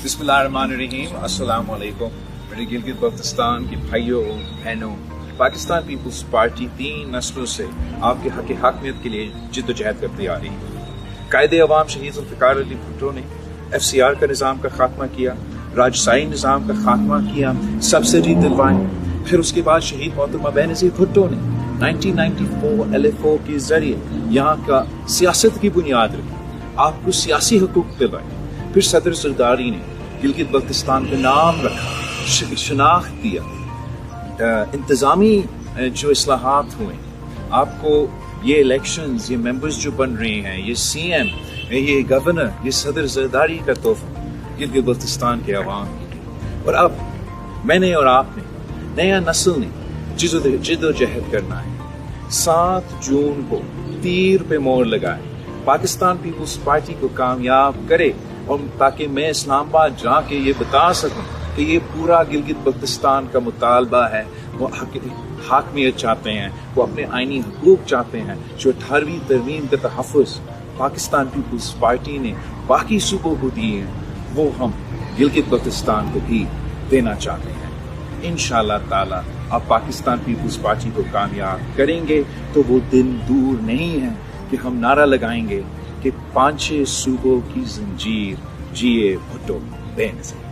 बिस्मिल्लाहिर्रहमानिर्रहीम, अस्सलाम वालेकुम। मेरे गिलगित बल्तिस्तान के भाइयों बहनों, पाकिस्तान पीपल्स पार्टी 3 नस्लों से आपके हक हाकमियत के लिए जिद्दोजहद करती आ रही है। कायदे अवाम शहीद ज़ुल्फ़िकार अली भुट्टो ने FCR का निज़ाम का खात्मा किया, राजशाही निज़ाम का खात्मा किया, सब्सिडी दिलवाई। फिर उसके बाद शहीद मोहतरमा बेनज़ीर भुट्टो ने 1994 LFO के जरिए यहाँ का सियासत की बुनियाद रखी, आपको सियासी हकूक दिलवाए। फिर सदर ज़रदारी ने गिलगित बल्तिस्तान का नाम रखा, शनाख्त दिया, इंतज़ामी जो इस्लाहात हुए, आपको ये इलेक्शंस, ये मेंबर्स जो बन रहे हैं, ये CM, ये गवर्नर, ये सदर ज़रदारी का तोहफा गिलगित बल्तिस्तान के अवाम की। और अब मैंने और आपने, नया नस्ल ने जिद्दोजहद करना है। 7 जून को तीर पे मोहर लगाए, पाकिस्तान पीपल्स पार्टी को कामयाब करे, और ताकि मैं इस्लामाबाद जाके ये बता सकूं कि ये पूरा गिलगित बल्तिस्तान का मुतालबा है, वो हाकमियत चाहते हैं, वो अपने आईनी हकूक चाहते हैं, जो 18वीं तरमीम का तहफ़्फ़ुज़ पाकिस्तान पीपल्स पार्टी ने बाकी सूबों को दिए हैं, वो हम गिलगित बल्तिस्तान को भी देना चाहते हैं। इंशाअल्लाह ताला आप पाकिस्तान पीपल्स पार्टी को कामयाब करेंगे तो वो दिन दूर नहीं है कि हम नारा लगाएंगे कि 5-6 सूबों की जंजीर, जिए भुट्टो बेनज़ीर।